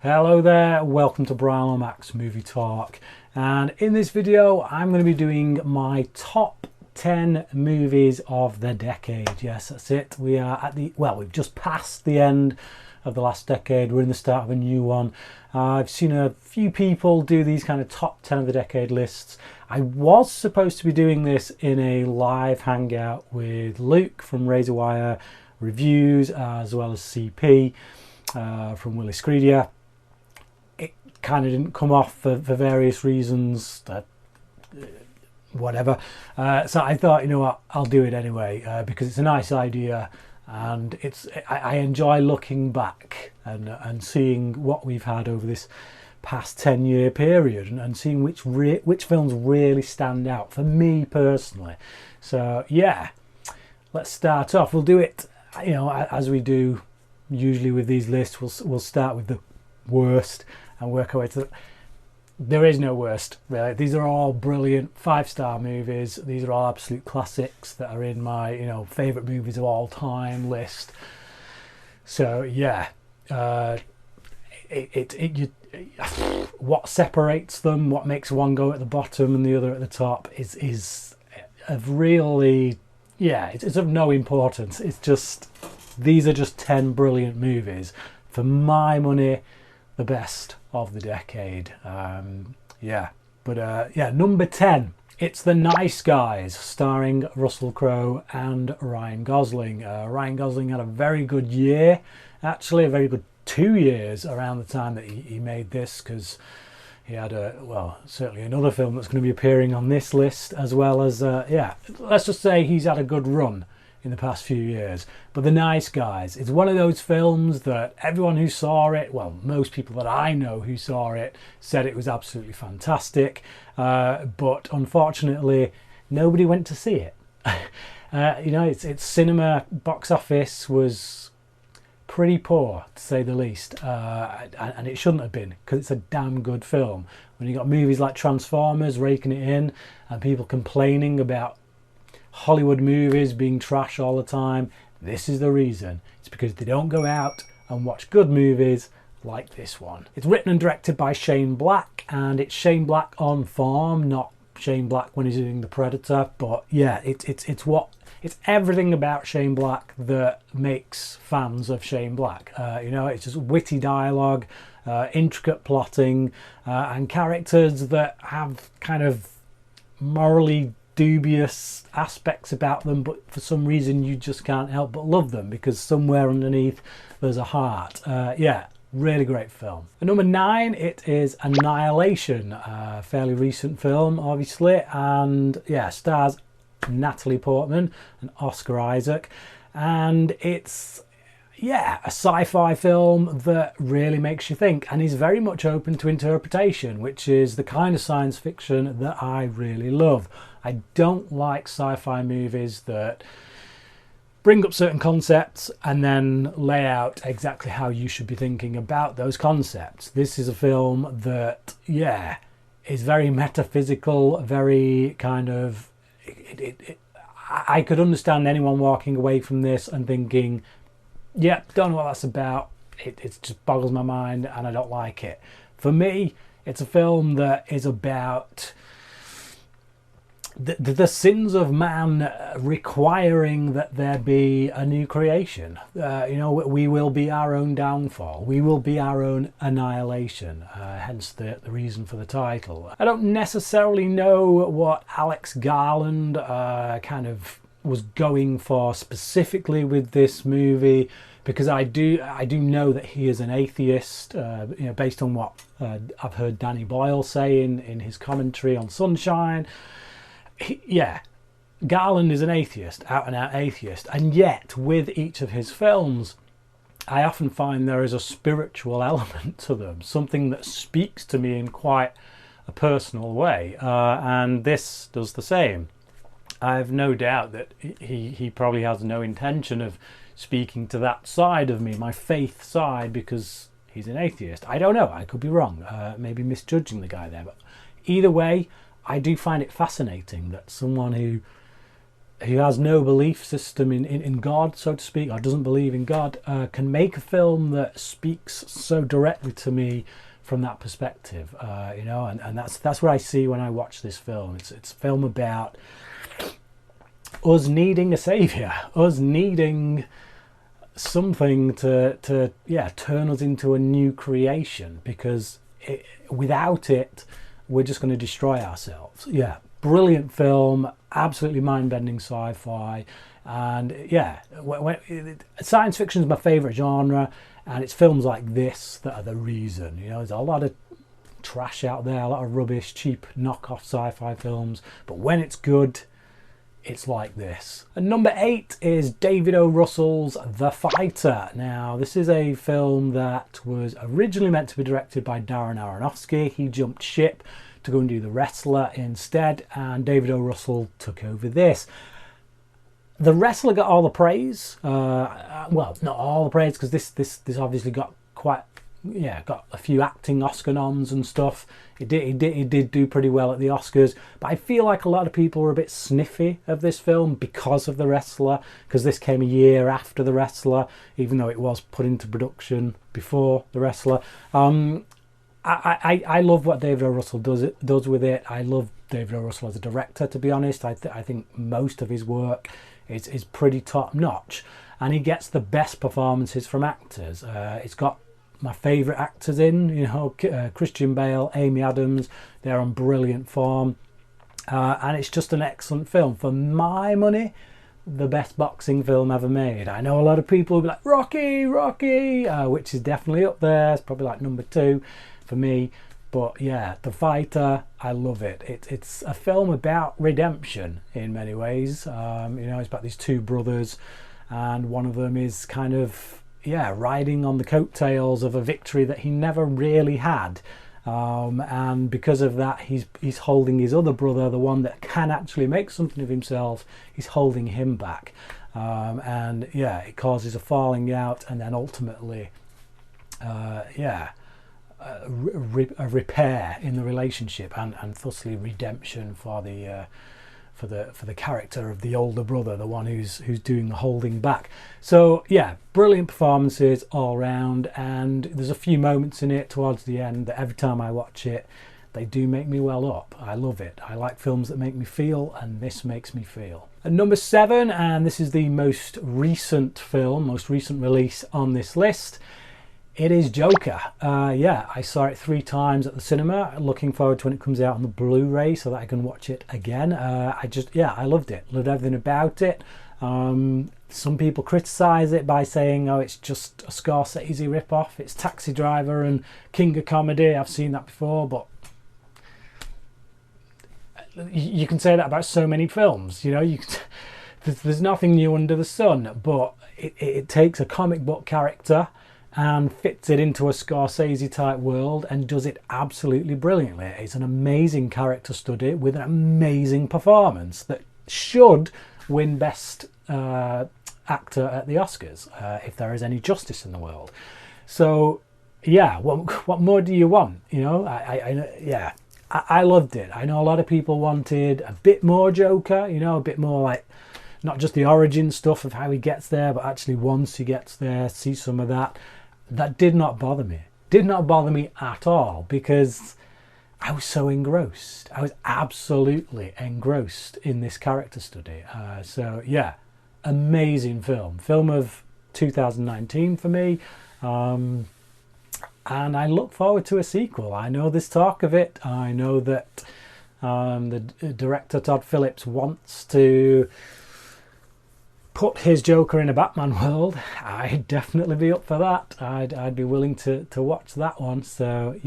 Hello there, welcome to Bryan Lomax Movie Talk, and in this video I'm going to be doing my top 10 movies of the decade. Yes, that's it. We are at we've just passed the end of the last decade. We're in the start of a new one. I've seen a few people do these kind of top 10 of the decade lists. I was supposed to be doing this in a live hangout with Luke from Razorwire Reviews, as well as CP from Willis Credia. It kind of didn't come off for various reasons, whatever. So I thought, you know what, I'll do it anyway because it's a nice idea, and I enjoy looking back and seeing what we've had over this past 10-year period and seeing which films really stand out for me personally. So yeah, let's start off. We'll do it, you know, as we do usually with these lists. We'll start with the worst and work our way to there is no worst, really. These are all brilliant 5-star movies. These are all absolute classics that are in my, you know, favorite movies of all time list. So yeah, what separates them, what makes one go at the bottom and the other at the top is of really, yeah, it's of no importance. It's just, these are just 10 brilliant movies. For my money, the best of the decade. Yeah, number 10, it's The Nice Guys, starring Russell Crowe and Ryan Gosling. Ryan Gosling had a very good year, actually a very good 2 years around the time that he made this, because he had certainly another film that's going to be appearing on this list, as well as let's just say he's had a good run in the past few years. But The Nice Guys is one of those films that everyone who saw it, well, most people that I know who saw it, said it was absolutely fantastic, but unfortunately nobody went to see it. You know, its cinema box office was pretty poor, to say the least, and it shouldn't have been, because it's a damn good film. When you got movies like Transformers raking it in and people complaining about Hollywood movies being trash all the time, this is the reason. It's because they don't go out and watch good movies like this one. It's written and directed by Shane Black, and it's Shane Black on form, not Shane Black when he's doing The Predator. But yeah, it's everything about Shane Black that makes fans of Shane Black. You know, it's just witty dialogue, intricate plotting, and characters that have kind of morally dubious aspects about them, but for some reason you just can't help but love them, because somewhere underneath there's a heart. Yeah, really great film. At number 9, it is Annihilation, a fairly recent film, obviously, and yeah, stars Natalie Portman and Oscar Isaac, and it's, yeah, a sci-fi film that really makes you think and is very much open to interpretation, which is the kind of science fiction that I really love. I don't like sci-fi movies that bring up certain concepts and then lay out exactly how you should be thinking about those concepts. This is a film that, yeah, is very metaphysical, very kind of... I could understand anyone walking away from this and thinking, yeah, don't know what that's about. It just boggles my mind and I don't like it. For me, it's a film that is about the sins of man requiring that there be a new creation. You know, we will be our own downfall. We will be our own annihilation. Hence the reason for the title. I don't necessarily know what Alex Garland kind of was going for specifically with this movie, because I do know that he is an atheist, you know, based on what I've heard Danny Boyle say in his commentary on Sunshine. Yeah, Garland is an atheist, out and out atheist, and yet with each of his films I often find there is a spiritual element to them, something that speaks to me in quite a personal way, and this does the same. I have no doubt that he probably has no intention of speaking to that side of me, my faith side, because he's an atheist. I don't know, I could be wrong, maybe misjudging the guy there, but either way I do find it fascinating that someone who who has no belief system in God, so to speak, or doesn't believe in God, can make a film that speaks so directly to me from that perspective. And that's what I see when I watch this film. It's a film about us needing a saviour, us needing something to turn us into a new creation, because without it we're just going to destroy ourselves. Brilliant film, absolutely mind-bending sci-fi, and science fiction is my favourite genre, and it's films like this that are the reason. There's a lot of trash out there, a lot of rubbish, cheap knockoff sci-fi films, but when it's good, it's like this. And number 8 is David O. Russell's The Fighter. Now, this is a film that was originally meant to be directed by Darren Aronofsky. He jumped ship to go and do The Wrestler instead, and David O. Russell took over this. The Wrestler got all the praise. Well, not all the praise, because this obviously got got a few acting Oscar noms and stuff. It did do pretty well at the Oscars, but I feel like a lot of people were a bit sniffy of this film because of The Wrestler, because this came a year after The Wrestler, even though it was put into production before The Wrestler. I love what David O. Russell does with it. I love David O. Russell as a director, to be honest. I think most of his work is pretty top notch, and he gets the best performances from actors. It's got my favourite actors in, Christian Bale, Amy Adams. They're on brilliant form, and it's just an excellent film. For my money, the best boxing film ever made. I know a lot of people will be like, Rocky, which is definitely up there. It's probably like number 2 for me. But yeah, The Fighter, I love it. It's a film about redemption in many ways. It's about these 2 brothers, and one of them is kind of riding on the coattails of a victory that he never really had, and because of that he's holding his other brother, the one that can actually make something of himself, he's holding him back, and it causes a falling out, and then ultimately a repair in the relationship, and thusly redemption for the character of the older brother, the one who's doing the holding back. So brilliant performances all round, and there's a few moments in it towards the end that every time I watch it, they do make me well up. I love it. I like films that make me feel, and this makes me feel. And number 7, and this is the most recent release on this list, it is Joker. I saw it 3 times at the cinema. Looking forward to when it comes out on the Blu-ray so that I can watch it again. I loved it. Loved everything about it. Some people criticise it by saying, it's just a Scorsese rip-off. It's Taxi Driver and King of Comedy. I've seen that before, but you can say that about so many films. There's nothing new under the sun, but it takes a comic book character and fits it into a Scorsese type world and does it absolutely brilliantly. It's an amazing character study with an amazing performance that should win Best Actor at the Oscars, if there is any justice in the world. So what more do you want? I loved it. I know a lot of people wanted a bit more Joker, a bit more like not just the origin stuff of how he gets there, but actually once he gets there, see some of that. That did not bother me. Did not bother me at all, because I was so engrossed. I was absolutely engrossed in this character study. Amazing film. Film of 2019 for me. And I look forward to a sequel. I know there's talk of it. I know that the director Todd Phillips wants to put his Joker in a Batman world. I'd definitely be up for that. I'd be willing to watch that one. So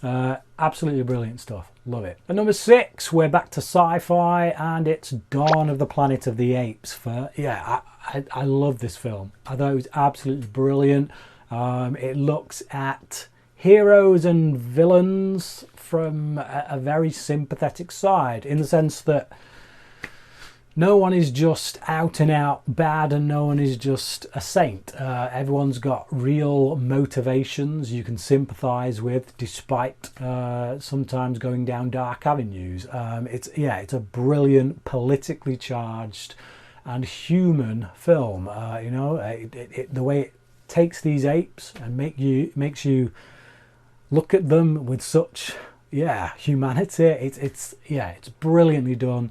absolutely brilliant stuff. Love it. At number 6, we're back to sci-fi, and it's Dawn of the Planet of the Apes. I love this film. I thought it was absolutely brilliant. It looks at heroes and villains from a very sympathetic side, in the sense that no one is just out and out bad, and no one is just a saint. Everyone's got real motivations you can sympathise with, despite sometimes going down dark avenues. It's a brilliant, politically charged and human film. The way it takes these apes and makes you look at them with such humanity. It's brilliantly done.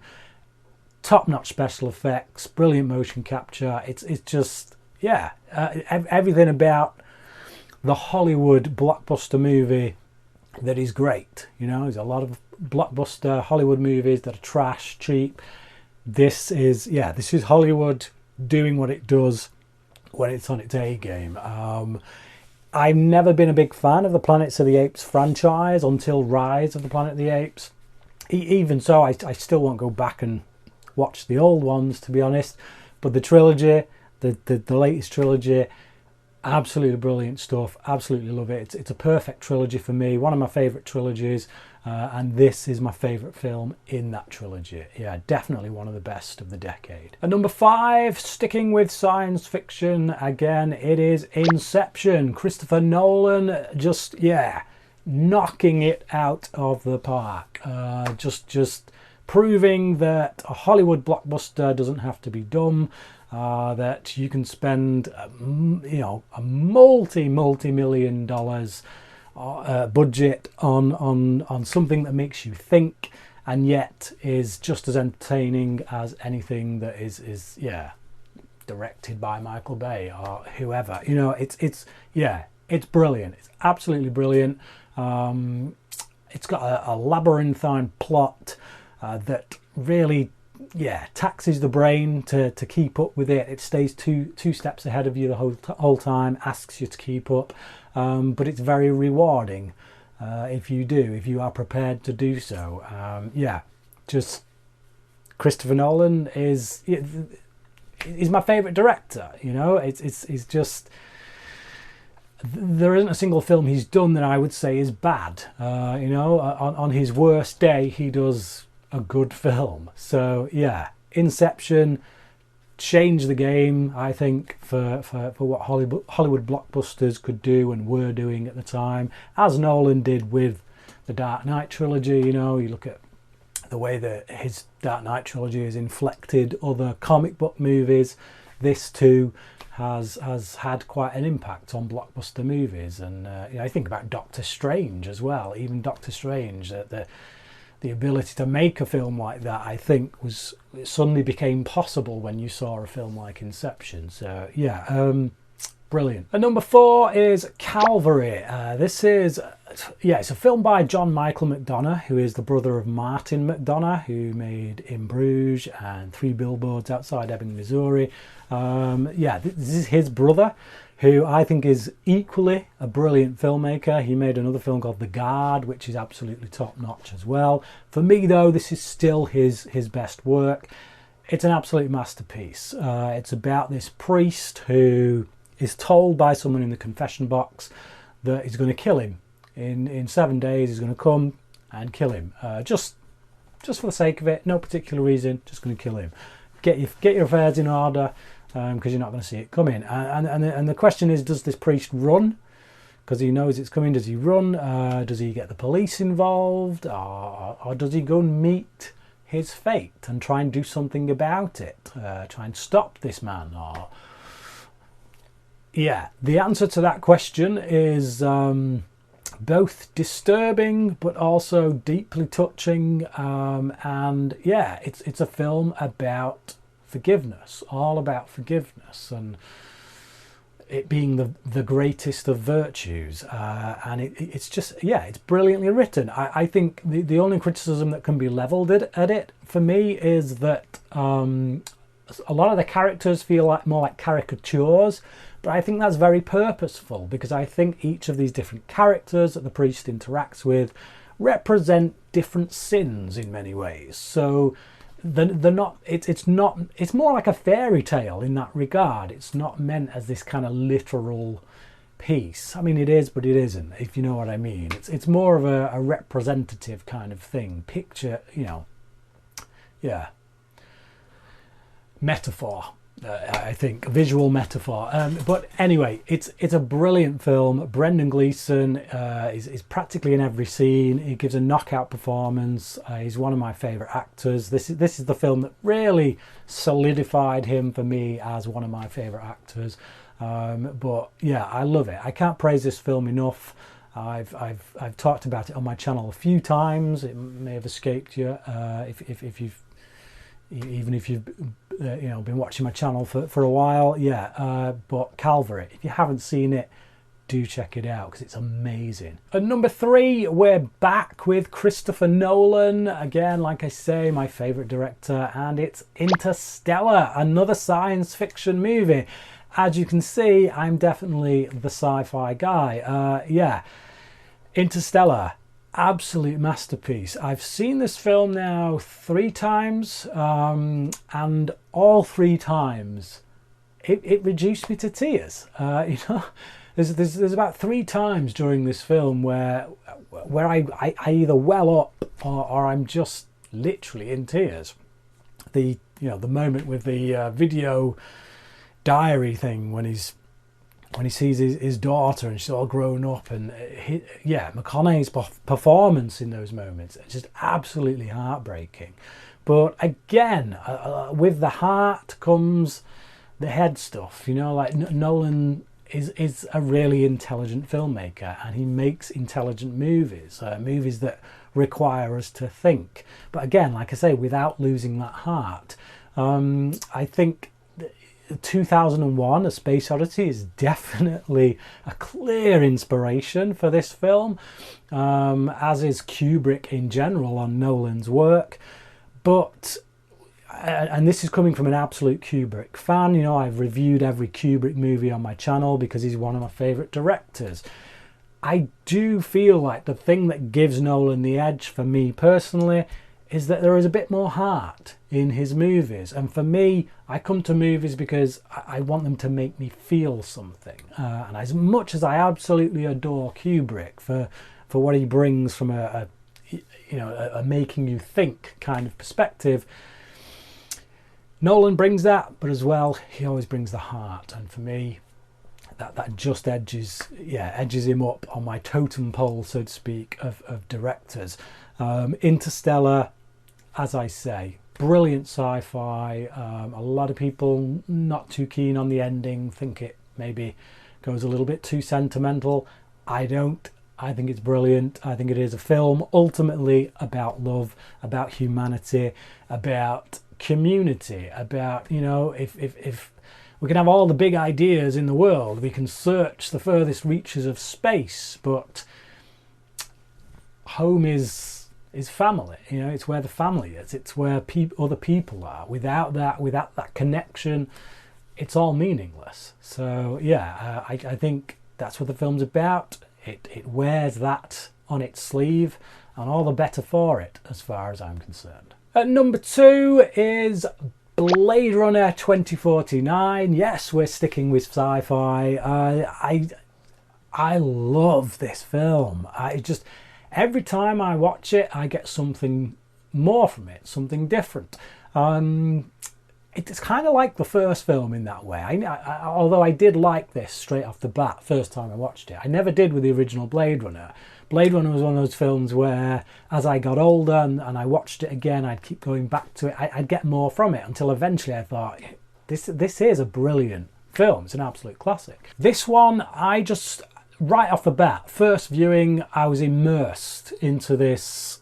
Top-notch special effects, brilliant motion capture. It's just everything about the Hollywood blockbuster movie that is great. There's a lot of blockbuster Hollywood movies that are trash, cheap. This is Hollywood doing what it does when it's on its A game. I've never been a big fan of the Planets of the Apes franchise until Rise of the Planet of the Apes. Even so, I still won't go back and watch the old ones, to be honest. But the trilogy, the latest trilogy, absolutely brilliant stuff. Absolutely love it. It's a perfect trilogy for me. One of my favourite trilogies. And this is my favourite film in that trilogy. Yeah, definitely one of the best of the decade. At number 5, sticking with science fiction again, it is Inception. Christopher Nolan, just knocking it out of the park. Just proving that a Hollywood blockbuster doesn't have to be dumb. That you can spend, a multi-million dollars budget on something that makes you think, and yet is just as entertaining as anything that is directed by Michael Bay or whoever. It's brilliant. It's absolutely brilliant. It's got a labyrinthine plot that really taxes the brain to keep up with it. It stays two steps ahead of you the whole time, asks you to keep up, but it's very rewarding if you are prepared to do so. Just Christopher Nolan is my favourite director. It's just, there isn't a single film he's done that I would say is bad. On his worst day he does a good film. So Inception changed the game, I think, for what Hollywood blockbusters could do and were doing at the time, as Nolan did with the Dark Knight trilogy. You look at the way that his Dark Knight trilogy has inflected other comic book movies. This too has had quite an impact on blockbuster movies, and I think about Doctor Strange as well. Even Doctor Strange, the ability to make a film like that, I think, it suddenly became possible when you saw a film like Inception. So brilliant. And number 4 is Calvary. This is it's a film by John Michael McDonough, who is the brother of Martin McDonough, who made In Bruges and 3 Billboards Outside Ebbing, Missouri. This is his brother, who I think is equally a brilliant filmmaker. He made another film called The Guard, which is absolutely top-notch as well. For me, though, this is still his best work. It's an absolute masterpiece. It's about this priest who is told by someone in the confession box that he's going to kill him. In 7 days, he's going to come and kill him. Just for the sake of it, no particular reason, just going to kill him. Get your affairs in order, because you're not going to see it coming. And the question is, does this priest run because he knows it's coming? Does he run? Does he get the police involved? Or does he go and meet his fate and try and do something about it? Try and stop this man? The answer to that question is both disturbing but also deeply touching. It's a film about forgiveness, all about forgiveness, and it being the greatest of virtues. And it's just, it's brilliantly written. I think the only criticism that can be levelled at it for me is that a lot of the characters feel more like caricatures, but I think that's very purposeful, because I think each of these different characters that the priest interacts with represent different sins in many ways. So they're not. It's not. It's more like a fairy tale in that regard. It's not meant as this kind of literal piece. I mean, it is, but it isn't, if you know what I mean. It's more of a representative kind of thing. Picture, metaphor. I think a visual metaphor. But anyway, it's a brilliant film. Brendan Gleeson is practically in every scene. He gives a knockout performance. He's one of my favourite actors. This is the film that really solidified him for me as one of my favourite actors. But yeah, I love it. I can't praise this film enough. I've talked about it on my channel a few times. It may have escaped you if you've been watching my channel for a while. But Calvary, if you haven't seen it, do check it out because it's amazing. At number 3, we're back with Christopher Nolan again. Like I say, my favorite director, and it's Interstellar, another science fiction movie. As you can see, I'm definitely the sci-fi guy. Interstellar, absolute masterpiece. I've seen this film now 3 times, and all 3 times it reduced me to tears. There's about 3 times during this film where I either well up or I'm just literally in tears. The moment with the video diary thing when he sees his daughter and she's all grown up, and McConaughey's performance in those moments is just absolutely heartbreaking. But again, with the heart comes the head stuff. Like Nolan is a really intelligent filmmaker, and he makes intelligent movies that require us to think. But again, like I say, without losing that heart. I think 2001 A Space Odyssey is definitely a clear inspiration for this film, as is Kubrick in general on Nolan's work. But and this is coming from an absolute Kubrick fan. I've reviewed every Kubrick movie on my channel because he's one of my favourite directors. I do feel like the thing that gives Nolan the edge for me personally is that there is a bit more heart in his movies. And for me, I come to movies because I want them to make me feel something. And as much as I absolutely adore Kubrick for what he brings from a making you think kind of perspective, Nolan brings that, but as well, he always brings the heart. And for me, that just edges him up on my totem pole, so to speak, of directors. Interstellar, as I say, brilliant sci-fi. A lot of people not too keen on the ending, think it maybe goes a little bit too sentimental. I don't. I think it's brilliant. I think it is a film ultimately about love, about humanity, about community, about, if we can have all the big ideas in the world, we can search the furthest reaches of space, but home is family. It's where the family is. It's where other people are. Without that connection, it's all meaningless. So I think that's what the film's about. It wears that on its sleeve, and all the better for it, as far as I'm concerned. At number 2 is Blade Runner 2049. Yes, we're sticking with sci-fi. I love this film. Every time I watch it, I get something more from it, something different. It's kind of like the first film in that way. Although I did like this straight off the bat, first time I watched it. I never did with the original Blade Runner. Blade Runner was one of those films where, as I got older and I watched it again, I'd keep going back to it. I'd get more from it until eventually I thought, this is a brilliant film. It's an absolute classic. This one, right off the bat, first viewing, I was immersed into this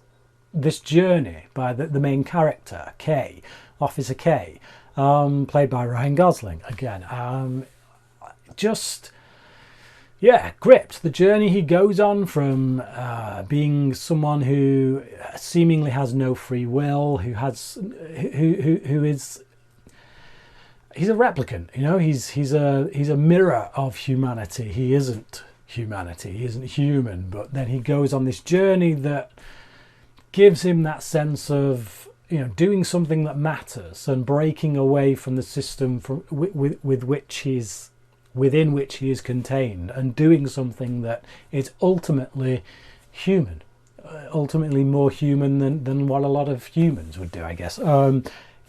journey by the main character, K, Officer K, played by Ryan Gosling again. Gripped. The journey he goes on from being someone who seemingly has no free will, he's a replicant. He's a mirror of humanity. He isn't humanity. He isn't human. But then he goes on this journey that gives him that sense of doing something that matters and breaking away from the system within which he is contained, and doing something that is ultimately human, ultimately more human than what a lot of humans would do, I guess.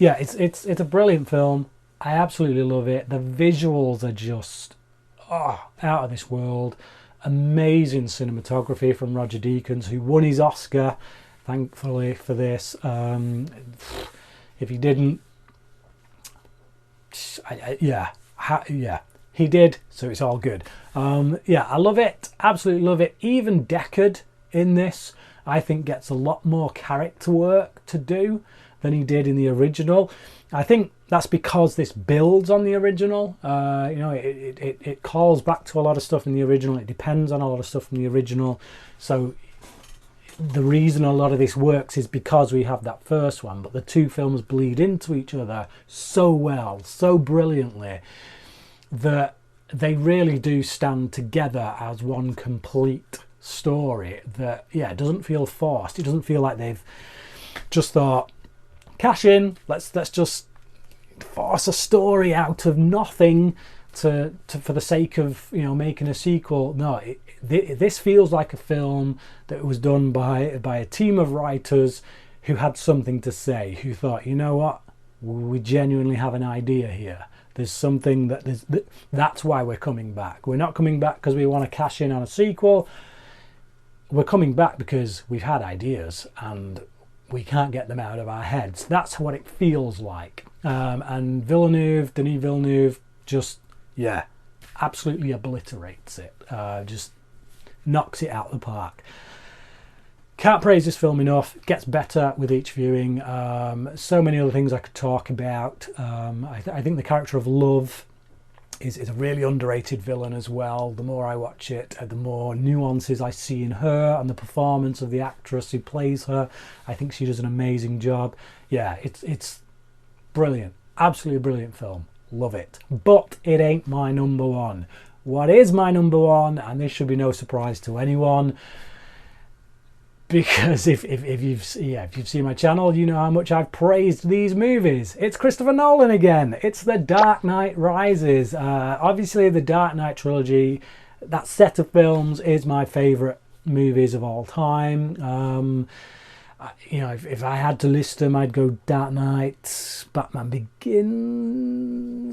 yeah, it's a brilliant film. I absolutely love it. The visuals are just out of this world. Amazing cinematography from Roger Deakins, who won his Oscar, thankfully, for this. If he didn't, he did, so it's all good. Yeah, I love it, absolutely love it. Even Deckard in this, I think, gets a lot more character work to do than he did in the original. I think that's because this builds on the original. You know, it calls back to a lot of stuff in the original. It depends on a lot of stuff from the original. So the reason a lot of this works is because we have that first one, but the two films bleed into each other so well, so brilliantly, that they really do stand together as one complete story that, yeah, it doesn't feel forced. It doesn't feel like they've just thought, cash in, let's just force a story out of nothing to for the sake of, you know, making a sequel. No, this feels like a film that was done by a team of writers who had something to say, who thought, you know what, we genuinely have an idea here. There's something that's why we're coming back. We're not coming back because we want to cash in on a sequel. We're coming back because we've had ideas and we can't get them out of our heads. That's what it feels like. And Denis Villeneuve, just, yeah, absolutely obliterates it. Just knocks it out of the park. Can't praise this film enough. It gets better with each viewing. So many other things I could talk about. I think the character of Love is a really underrated villain as well. The more I watch it, the more nuances I see in her, and the performance of the actress who plays her. I think she does an amazing job. Yeah, it's brilliant. Absolutely brilliant film. Love it. But it ain't my number one. What is my number one, and this should be no surprise to anyone, because if you've seen my channel, you know how much I've praised these movies. It's Christopher Nolan again. It's The Dark Knight Rises. Obviously, the Dark Knight trilogy, that set of films, is my favourite movies of all time. You know, if I had to list them, I'd go Dark Knight, Batman Begins,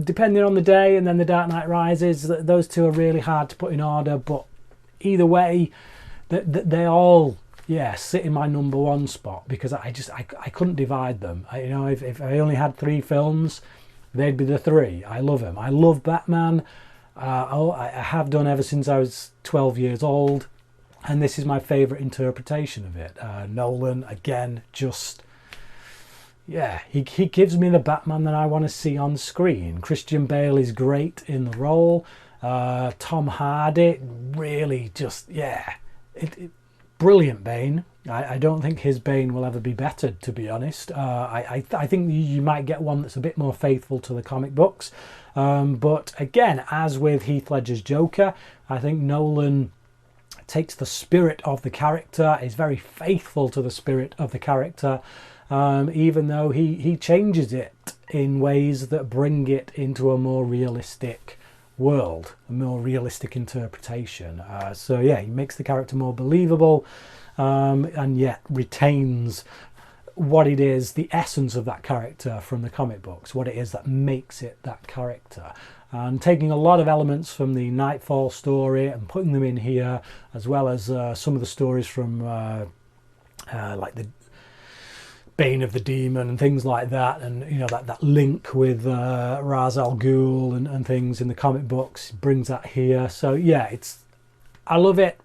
depending on the day, and then The Dark Knight Rises. Those two are really hard to put in order, but either way, they all, yeah, sit in my number one spot, because I couldn't divide them. You know, if I only had three films, they'd be the three. I love them. I love Batman. I have done ever since I was 12 years old, and this is my favourite interpretation of it. Nolan, again, just, yeah, he gives me the Batman that I want to see on screen. Christian Bale is great in the role. Tom Hardy, really just, yeah, brilliant Bane. I don't think his Bane will ever be bettered, to be honest. I think you might get one that's a bit more faithful to the comic books. But again, as with Heath Ledger's Joker, I think Nolan takes the spirit of the character, is very faithful to the spirit of the character, even though he changes it in ways that bring it into a more realistic world, a more realistic interpretation. So yeah, he makes the character more believable, and yet retains what it is, the essence of that character from the comic books, what it is that makes it that character. And taking a lot of elements from the Nightfall story and putting them in here, as well as some of the stories from like the Bane of the Demon and things like that, and you know, that link with Ra's al Ghul and things in the comic books, brings that here. So yeah, I love it.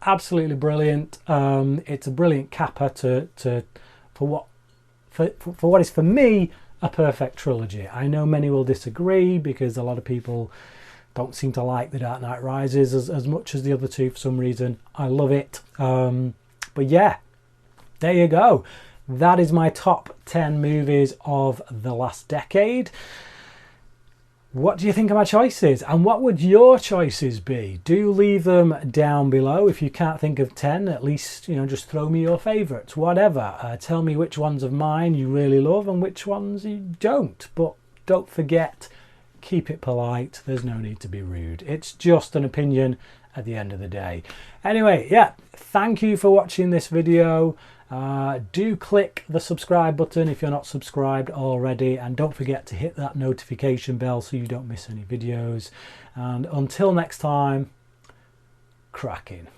Absolutely brilliant. It's a brilliant capper for what is, for me, a perfect trilogy. I know many will disagree, because a lot of people don't seem to like The Dark Knight Rises as much as the other two for some reason. I love it. But yeah, there you go. That is my top 10 movies of the last decade. What do you think of my choices? And what would your choices be? Do leave them down below. If you can't think of 10, at least, you know, just throw me your favourites, whatever. Tell me which ones of mine you really love and which ones you don't. But don't forget, keep it polite. There's no need to be rude. It's just an opinion, at the end of the day. Anyway, yeah, thank you for watching this video. Do click the subscribe button if you're not subscribed already, and don't forget to hit that notification bell so you don't miss any videos. And until next time, cracking.